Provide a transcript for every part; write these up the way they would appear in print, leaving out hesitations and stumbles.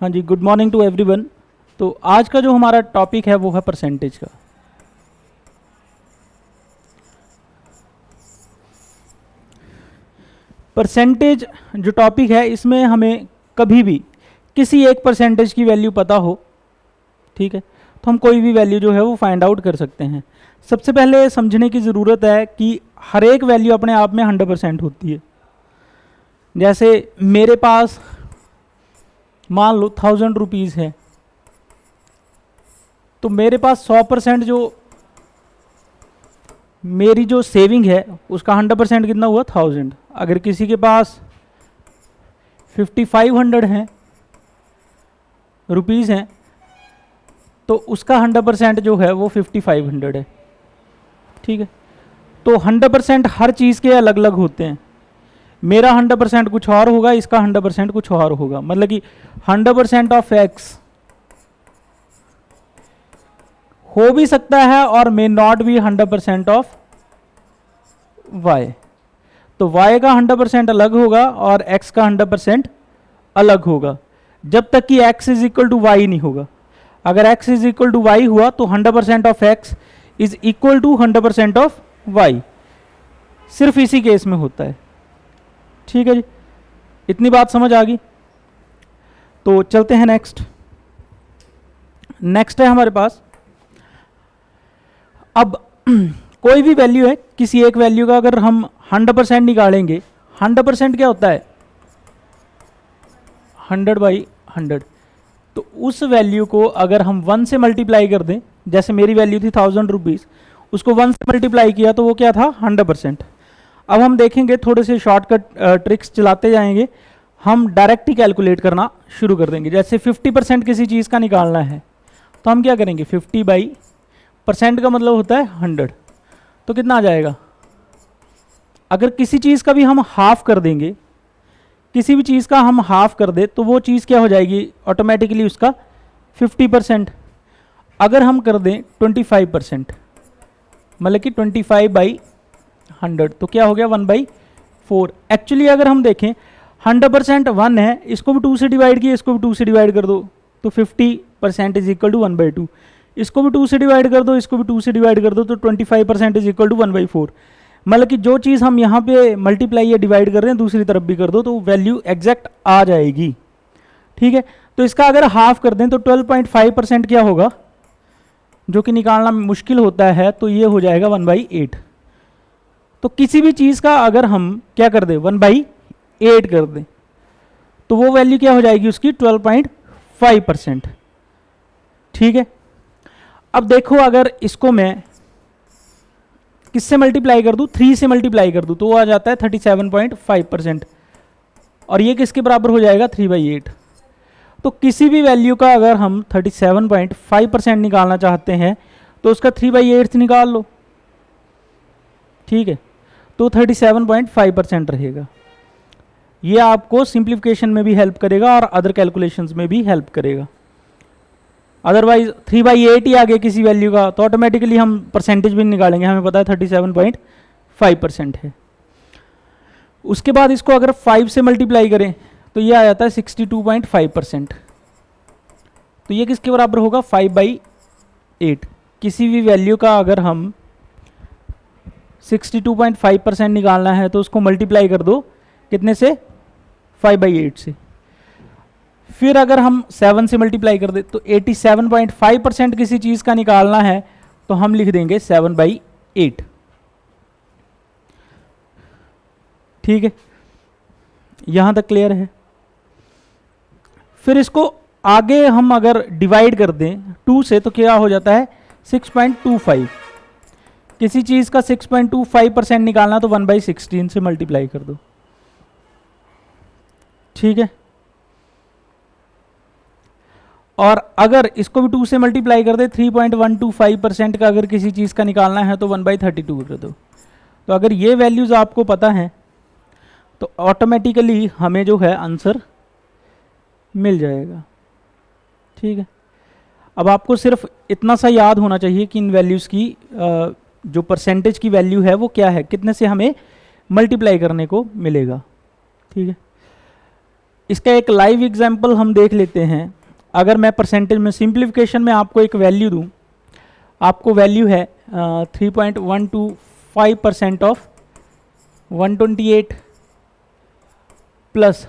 हाँ जी, good morning to everyone. तो आज का जो हमारा टॉपिक है वो है परसेंटेज का। परसेंटेज जो टॉपिक है इसमें हमें कभी भी किसी एक परसेंटेज की वैल्यू पता हो, ठीक है, तो हम कोई भी वैल्यू जो है वो फाइंड आउट कर सकते हैं। सबसे पहले समझने की ज़रूरत है कि हर एक वैल्यू अपने आप में 100% होती है। जैसे मेरे पास मान लो 1000 रुपीज़ है, तो मेरे पास 100% जो मेरी जो सेविंग है उसका 100% कितना हुआ 1000। अगर किसी के पास 5500 है रुपीज़ हैं तो उसका 100% जो है वो 5500 है, ठीक है। तो 100% हर चीज़ के अलग अलग होते हैं। मेरा 100% कुछ और होगा, इसका 100% कुछ और होगा। मतलब कि 100% ऑफ एक्स हो भी सकता है और may not be 100% of y. तो वाई का 100% अलग होगा और एक्स का 100% अलग होगा, जब तक कि x is equal to y नहीं होगा। अगर x is equal to y हुआ तो 100% of x is equal to 100% of y. सिर्फ इसी केस में होता है, ठीक है जी। इतनी बात समझ आ गई। तो चलते हैं नेक्स्ट। नेक्स्ट है हमारे पास, अब कोई भी वैल्यू है, किसी एक वैल्यू का अगर हम 100% निकालेंगे, 100% क्या होता है 100/100। तो उस वैल्यू को अगर हम 1 से मल्टीप्लाई कर दें, जैसे मेरी वैल्यू थी 1000 रुपीज़, उसको 1 से मल्टीप्लाई किया तो वो क्या था 100%। अब हम देखेंगे, थोड़े से शॉर्टकट ट्रिक्स चलाते जाएंगे, हम डायरेक्ट ही कैलकुलेट करना शुरू कर देंगे। जैसे 50% किसी चीज़ का निकालना है तो हम क्या करेंगे, 50/% का मतलब होता है 100, तो कितना आ जाएगा। अगर किसी चीज़ का भी हम हाफ कर देंगे, किसी भी चीज़ का हम हाफ कर दे तो वो चीज़ क्या हो जाएगी ऑटोमेटिकली उसका 50%। अगर हम कर दें 25%, मतलब कि 25/100, तो क्या हो गया 1/4। एक्चुअली अगर हम देखें 100% 1 है, इसको भी 2 से डिवाइड किया, इसको भी 2 से डिवाइड कर दो तो 50% इज इक्वल टू 1/2। इसको भी 2 से डिवाइड कर दो, इसको भी 2 से डिवाइड कर दो तो 25% इज इक्वल टू 1/4। मतलब कि जो चीज़ हम यहाँ पे मल्टीप्लाई या डिवाइड कर रहे हैं दूसरी तरफ भी कर दो तो वैल्यू एग्जैक्ट आ जाएगी, ठीक है। तो इसका अगर हाफ कर दें तो 12.5% क्या होगा, जो कि निकालना मुश्किल होता है, तो ये हो जाएगा 1/8। तो किसी भी चीज़ का अगर हम क्या कर दें 1/8 कर दें तो वो वैल्यू क्या हो जाएगी उसकी 12.5%, ठीक है। अब देखो अगर इसको मैं किससे मल्टीप्लाई कर दूं, 3 से मल्टीप्लाई कर दूं तो वो आ जाता है 37.5%, और ये किसके बराबर हो जाएगा 3/8। तो किसी भी वैल्यू का अगर हम 37.5% निकालना चाहते हैं तो उसका 3/8 निकाल लो, ठीक है, तो 37.5% रहेगा। ये आपको सिंप्लीफिकेशन में भी हेल्प करेगा और अदर कैलकुलेशंस में भी हेल्प करेगा। अदरवाइज 3/8 ही आ गया किसी वैल्यू का तो ऑटोमेटिकली हम परसेंटेज भी निकालेंगे, हमें पता है 37.5% है। उसके बाद इसको अगर 5 से मल्टीप्लाई करें तो ये आ जाता है 62.5%। तो ये किसके बराबर होगा 5/8। किसी भी वैल्यू का अगर हम 62.5% निकालना है तो उसको मल्टीप्लाई कर दो कितने से 5/8 से। फिर अगर हम 7 से मल्टीप्लाई कर दे तो 87.5% किसी चीज़ का निकालना है तो हम लिख देंगे 7/8, ठीक है। यहां तक क्लियर है। फिर इसको आगे हम अगर डिवाइड कर दें 2 से तो क्या हो जाता है 6.25। किसी चीज़ का 6.25% निकालना तो 1/16 से मल्टीप्लाई कर दो, ठीक है। और अगर इसको भी 2 से मल्टीप्लाई कर दे 3.125% का अगर किसी चीज़ का निकालना है तो 1/32 कर दो। तो अगर ये वैल्यूज़ आपको पता हैं तो ऑटोमेटिकली हमें जो है आंसर मिल जाएगा, ठीक है। अब आपको सिर्फ इतना सा याद होना चाहिए कि इन वैल्यूज़ की जो परसेंटेज की वैल्यू है वो क्या है, कितने से हमें मल्टीप्लाई करने को मिलेगा, ठीक है। इसका एक लाइव एग्जांपल हम देख लेते हैं। अगर मैं परसेंटेज में सिंप्लीफिकेशन में आपको एक वैल्यू दूं, आपको वैल्यू है 3.125% ऑफ 128 प्लस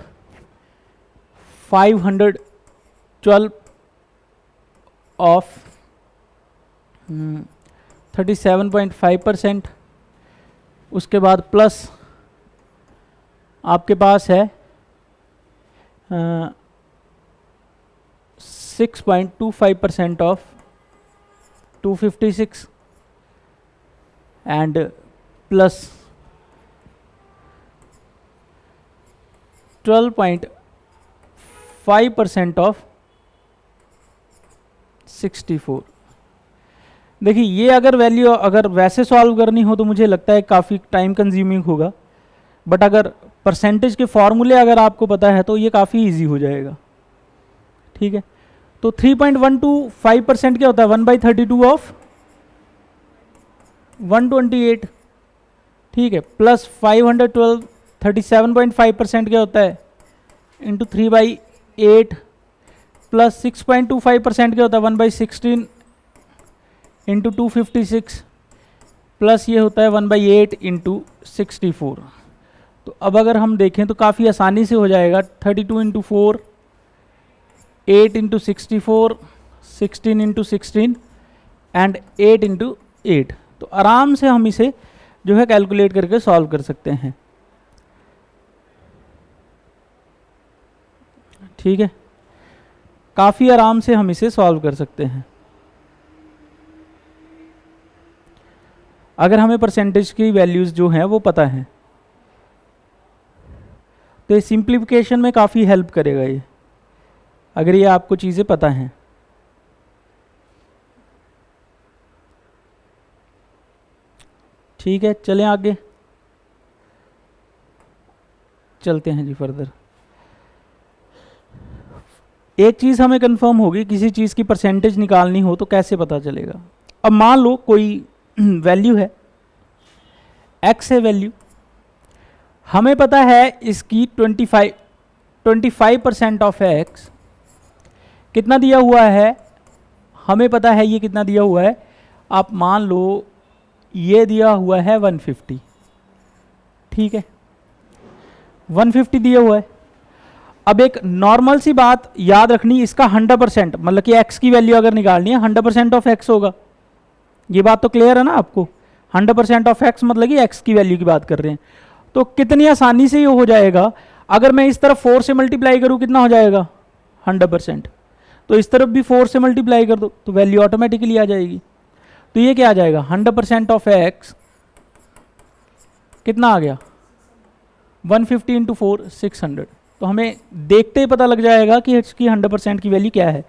512 ऑफ 37.5%, उसके बाद प्लस आपके पास है 6.25% ऑफ 256 एंड प्लस 12.5% ऑफ 64। देखिए ये अगर वैल्यू अगर वैसे सॉल्व करनी हो तो मुझे लगता है काफ़ी टाइम कंज्यूमिंग होगा, बट अगर परसेंटेज के फॉर्मूले अगर आपको पता है तो ये काफ़ी इजी हो जाएगा। ठीक है, तो 3.125% क्या होता है 1/32 ऑफ 128। ठीक है, प्लस 512 37.5% क्या होता है इंटू 3/8 प्लस 6.25% क्या होता है 1/16 इंटू 256 प्लस ये होता है 1/8 इंटू 64। तो अब अगर हम देखें तो काफ़ी आसानी से हो जाएगा 32 into 4, 8 into 64, 16 into 16 and 8 into 8। तो आराम से हम इसे जो है कैलकुलेट करके सॉल्व कर सकते हैं। ठीक है, काफ़ी आराम से हम इसे सॉल्व कर सकते हैं अगर हमें परसेंटेज की वैल्यूज़ जो हैं वो पता है। तो ये सिंप्लीफिकेशन में काफ़ी हेल्प करेगा ये, अगर ये आपको चीज़ें पता हैं। ठीक है, चलें आगे, चलते हैं जी फर्दर। एक चीज़ हमें कंफर्म होगी, किसी चीज़ की परसेंटेज निकालनी हो तो कैसे पता चलेगा। अब मान लो कोई वैल्यू है x है वैल्यू, हमें पता है इसकी 25% ऑफ x कितना दिया हुआ है, हमें पता है ये कितना दिया हुआ है। आप मान लो ये दिया हुआ है 150। ठीक है, 150 दिया हुआ है। अब एक नॉर्मल सी बात याद रखनी, इसका 100% मतलब कि x की वैल्यू अगर निकालनी है 100% ऑफ x होगा। ये बात तो क्लियर है ना आपको, 100% ऑफ x मतलब कि x की वैल्यू की बात कर रहे हैं। तो कितनी आसानी से ये हो जाएगा, अगर मैं इस तरफ 4 से मल्टीप्लाई करूं कितना हो जाएगा 100%, तो इस तरफ भी 4 से मल्टीप्लाई कर दो तो वैल्यू ऑटोमेटिकली आ जाएगी। तो ये क्या आ जाएगा 100% ऑफ x कितना आ गया 150 इंटू 4 600। तो हमें देखते ही पता लग जाएगा कि इसकी 100% की वैल्यू क्या है।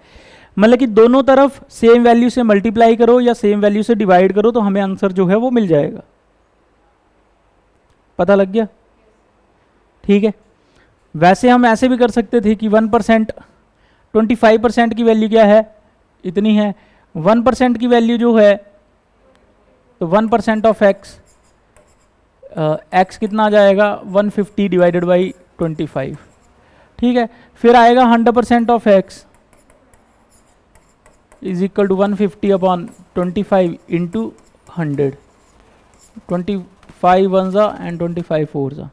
मतलब कि दोनों तरफ सेम वैल्यू से मल्टीप्लाई करो या सेम वैल्यू से डिवाइड करो तो हमें आंसर जो है वो मिल जाएगा। पता लग गया? ठीक है, वैसे हम ऐसे भी कर सकते थे कि 1% 25% की वैल्यू क्या है इतनी है, 1% की वैल्यू जो है तो 1% ऑफ x x कितना आ जाएगा 150 डिवाइडेड बाई 25। ठीक है, फिर आएगा 100% of x is equal to 150 upon 25 into 100, 25 one ज़ा एंड 25 फोर ज़ा।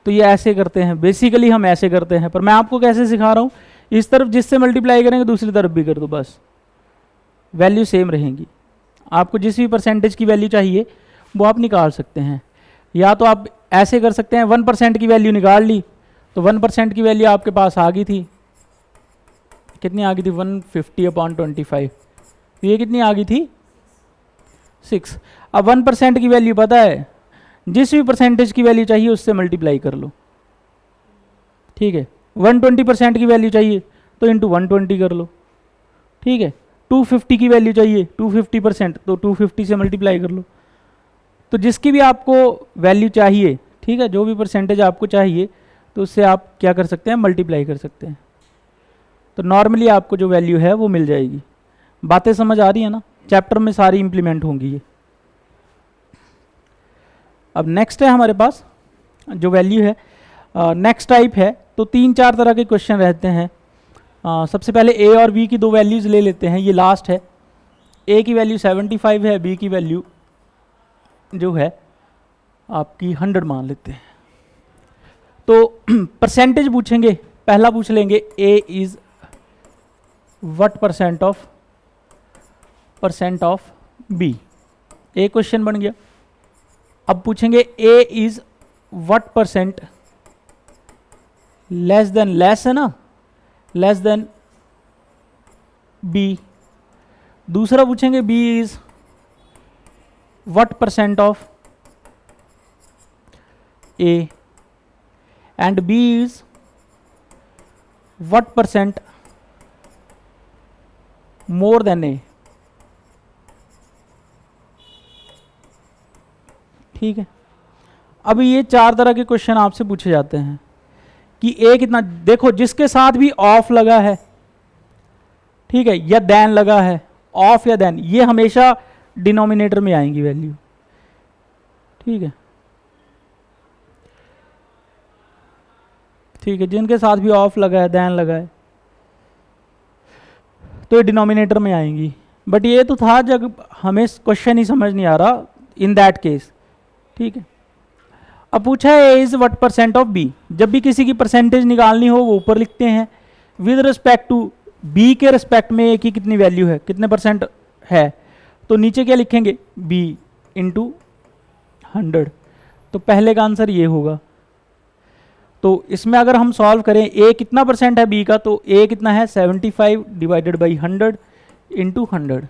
तो ये ऐसे करते हैं, बेसिकली हम ऐसे करते हैं, पर मैं आपको कैसे सिखा रहा हूँ, इस तरफ जिससे मल्टीप्लाई करेंगे दूसरी तरफ भी कर दो, बस वैल्यू सेम रहेंगी। आपको जिस भी परसेंटेज की वैल्यू चाहिए वो आप निकाल सकते हैं। या तो आप ऐसे कर सकते हैं 1% की वैल्यू निकाल ली, तो 1% की वैल्यू आपके पास आ गई थी, कितनी आ गई थी 150 अपॉन 25, तो ये कितनी आ गई थी 6। अब 1% की वैल्यू पता है, जिस भी परसेंटेज की वैल्यू चाहिए उससे मल्टीप्लाई कर लो। ठीक है, 120% की वैल्यू चाहिए तो इंटू 120 कर लो। ठीक है, 250 की वैल्यू चाहिए 250% तो 250 से मल्टीप्लाई कर लो। तो जिसकी भी आपको वैल्यू चाहिए, ठीक है, जो भी परसेंटेज आपको चाहिए तो उससे आप क्या कर सकते हैं मल्टीप्लाई कर सकते हैं। तो नॉर्मली आपको जो वैल्यू है वो मिल जाएगी। बातें समझ आ रही है ना, चैप्टर में सारी इंप्लीमेंट होंगी ये। अब नेक्स्ट है हमारे पास जो वैल्यू है, नेक्स्ट टाइप है, तो 3-4 तरह के क्वेश्चन रहते हैं। सबसे पहले ए और बी की दो वैल्यूज़ ले लेते हैं, ये लास्ट है। ए की वैल्यू 75 है, बी की वैल्यू जो है आपकी 100 मान लेते हैं। तो परसेंटेज पूछेंगे, पहला पूछ लेंगे A is what percent of B, A question बन गया। अब पूछेंगे A is what percent less है ना, लेस देन बी। दूसरा पूछेंगे B is what percent of A and B is what percent more than A. ठीक है, अब ये 4 तरह के क्वेश्चन आपसे पूछे जाते हैं कि ए कितना, देखो जिसके साथ भी ऑफ लगा है, ठीक है, या देन लगा है, ऑफ या देन, ये हमेशा डिनोमिनेटर में आएंगी वैल्यू। ठीक है, ठीक है, जिनके साथ भी ऑफ लगा है, देन लगा है, तो ये डिनोमिनेटर में आएंगी। बट ये तो था जब हमें क्वेश्चन ही समझ नहीं आ रहा, इन दैट केस। ठीक है, अब पूछा है A is what percent of B. जब भी किसी की परसेंटेज निकालनी हो वो ऊपर लिखते हैं, विद रिस्पेक्ट टू बी के रिस्पेक्ट में ए की कितनी वैल्यू है, कितने परसेंट है, तो नीचे क्या लिखेंगे, बी इंटू 100। तो पहले का आंसर ये होगा। तो इसमें अगर हम सॉल्व करें ए कितना परसेंट है बी का, तो ए कितना है 75 डिवाइडेड बाई 100 इंटू 100।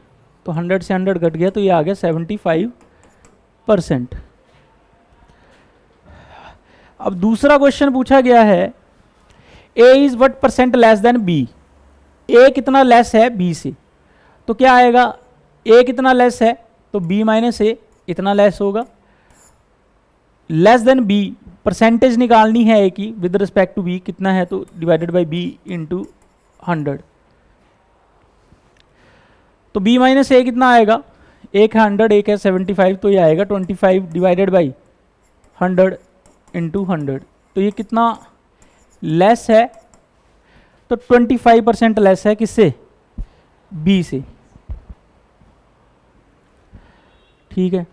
तो 100 से 100 कट गया, तो ये आ गया 75%। अब दूसरा क्वेश्चन पूछा गया है A is what percent less than B. A कितना लेस है बी से, तो क्या आएगा, ए कितना लेस है तो बी माइनस ए इतना लेस होगा। लेस देन बी, परसेंटेज निकालनी है ए की विद रिस्पेक्ट टू बी, कितना है तो डिवाइडेड बाई बी इंटू 100। तो बी माइनस ए कितना आएगा, एक है 100 एक है 75, तो ये आएगा 25 डिवाइडेड बाई 100 इंटू 100। तो ये कितना लेस है, तो 25% लेस है किससे, बी से। ठीक है,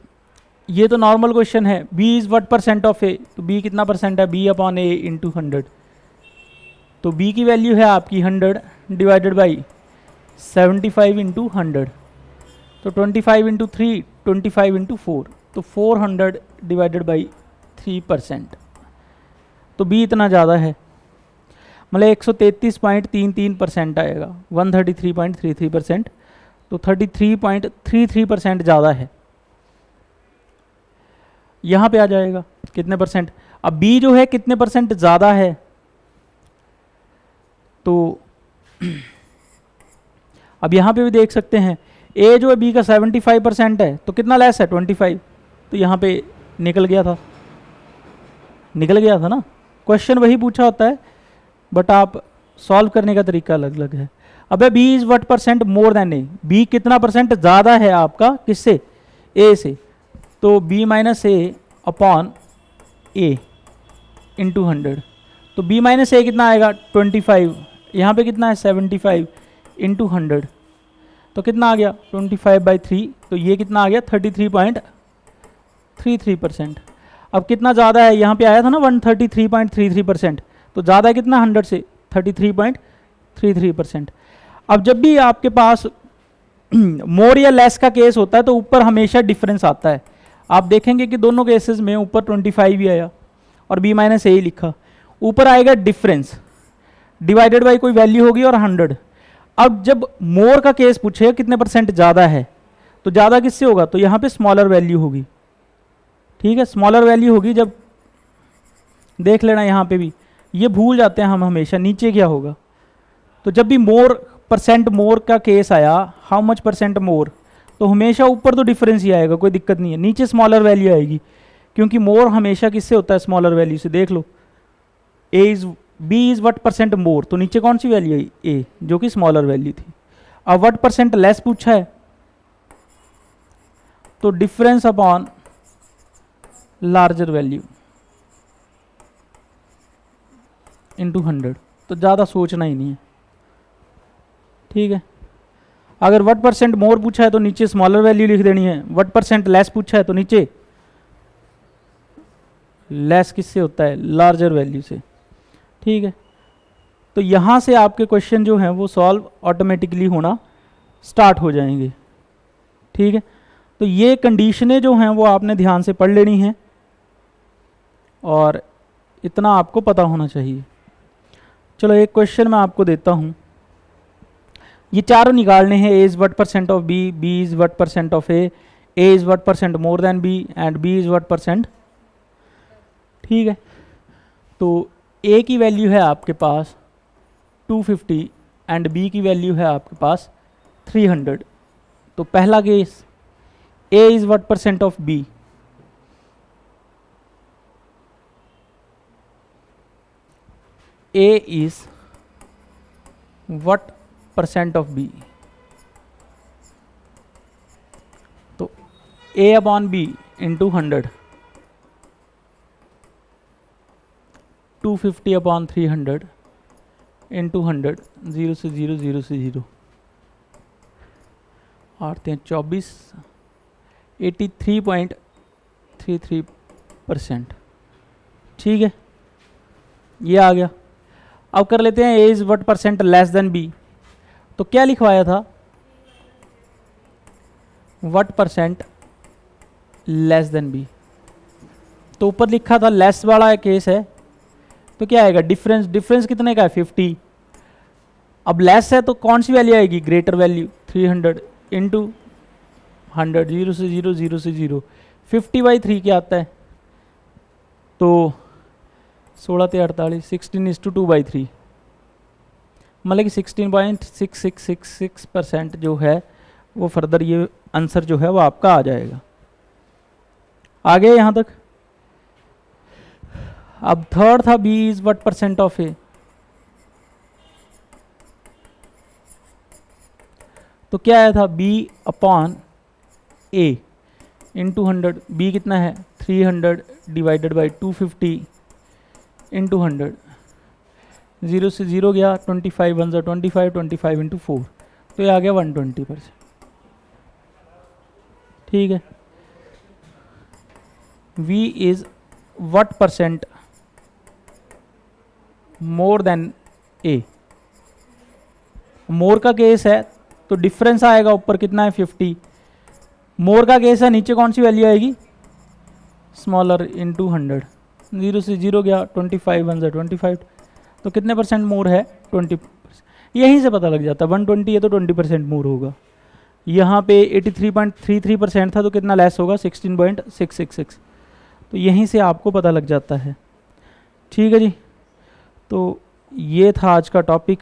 ये तो नॉर्मल क्वेश्चन है। B is what percent of A, तो बी कितना परसेंट है, बी अपॉन ए इंटू 100। तो बी की वैल्यू है आपकी 100 डिवाइडेड बाई 75 इंटू 100। तो 25 इंटू 3, 25 इंटू 4, तो 400 डिवाइडेड बाई 3%। तो बी इतना ज़्यादा है, मतलब 133.33% आएगा, 133.33%। तो 33.33% ज़्यादा है, यहाँ पे आ जाएगा कितने परसेंट। अब बी जो है कितने परसेंट ज़्यादा है, तो अब यहाँ पे भी देख सकते हैं ए जो है बी का 75% है, तो कितना लेस है 25। तो यहाँ पे निकल गया था ना, क्वेश्चन वही पूछा होता है बट आप सॉल्व करने का तरीका अलग अलग है। अब b is what percent more than a, b कितना परसेंट ज़्यादा है आपका किससे, ए से, तो b minus a upon A into 100। तो बी माइनस ए कितना आएगा 25, यहाँ पे कितना है 75 इंटू 100, तो कितना आ गया 25/3। तो ये कितना आ गया 33.33%। अब कितना ज़्यादा है, यहाँ पे आया था ना 133.33%, तो ज़्यादा है कितना 100 से 33.33%। अब जब भी आपके पास मोर या लेस का केस होता है तो ऊपर हमेशा डिफरेंस आता है। आप देखेंगे कि दोनों केसेस में ऊपर 25 भी आया और बी माइनस ए लिखा, ऊपर आएगा डिफरेंस डिवाइडेड बाई कोई वैल्यू होगी और 100। अब जब मोर का केस पूछे कितने परसेंट ज़्यादा है, तो ज़्यादा किससे होगा, तो यहाँ पे स्मॉलर वैल्यू होगी। ठीक है, स्मॉलर वैल्यू होगी, जब देख लेना यहाँ पे भी, ये भूल जाते हैं हम हमेशा नीचे क्या होगा। तो जब भी मोर का केस आया, हाउ मच परसेंट मोर, तो हमेशा ऊपर तो डिफरेंस ही आएगा, कोई दिक्कत नहीं है, नीचे स्मॉलर वैल्यू आएगी, क्योंकि मोर हमेशा किससे होता है, स्मॉलर वैल्यू से। देख लो B is what percent more, तो नीचे कौन सी वैल्यू आई, ए, जो कि स्मॉलर वैल्यू थी। अब व्हाट परसेंट लेस पूछा है, तो difference upon larger value. Into 100, तो ज़्यादा सोचना ही नहीं है, ठीक है। अगर व्हाट परसेंट मोर पूछा है तो नीचे स्मॉलर वैल्यू लिख देनी है, व्हाट परसेंट लेस पूछा है तो नीचे लेस किससे होता है, लार्जर वैल्यू से, ठीक है। तो यहाँ से आपके क्वेश्चन जो हैं वो सॉल्व ऑटोमेटिकली होना स्टार्ट हो जाएंगे, ठीक है। तो ये कंडीशनें जो हैं वो आपने ध्यान से पढ़ लेनी हैं और इतना आपको पता होना चाहिए। चलो एक क्वेश्चन मैं आपको देता हूँ, ये चारों निकालने हैं, ए is what percent of B, B is what percent of A is what percent more than B and B is what percent, ठीक है। तो ए की वैल्यू है आपके पास 250 एंड बी की वैल्यू है आपके पास 300। तो पहला case, A is what percent of B, A is what percent of B, तो A upon B into 100, 250 upon 300 into 100, 0 से 0, 0 से 0, आते हैं 24, 83.33%, ठीक है, ये आ गया। अब कर लेते हैं ए is what percent less than b, तो क्या लिखवाया था, what percent less than b, तो ऊपर लिखा था लेस वाला केस है, तो क्या आएगा डिफरेंस, डिफरेंस कितने का है 50, अब लेस है तो कौन सी वैल्यू आएगी, ग्रेटर वैल्यू 300 इंटू 100, 0 से 0, 0 से 0, 50/3 क्या आता है, तो 16 ते 48, 16:2/3, मतलब कि 16.6666% जो है वो फर्दर ये आंसर जो है वो आपका आ जाएगा। आगे यहाँ तक। अब थर्ड था B is what percent of A, तो क्या आया था बी अपॉन ए इंटू 100, बी कितना है 300 डिवाइडेड बाई 250 इंटू 100, 0 से 0 गया, 25 1 ज़ा 25, 25 इंटू 4, तो ये आ गया 120%, ठीक है। v is what percent more than A, more का केस है तो डिफरेंस आएगा ऊपर कितना है 50, मोर का केस है नीचे कौन सी वैल्यू आएगी स्मॉलर इंटू 100, 0 से 0 गया, 25 1 ज़ा 25, तो कितने परसेंट मोर है 20%, यहीं से पता लग जाता है 120 है तो 20% मोर होगा। यहाँ पे 83.33% था तो कितना लेस होगा 16.666, तो यहीं से आपको पता लग जाता है, ठीक है जी। तो ये था आज का टॉपिक।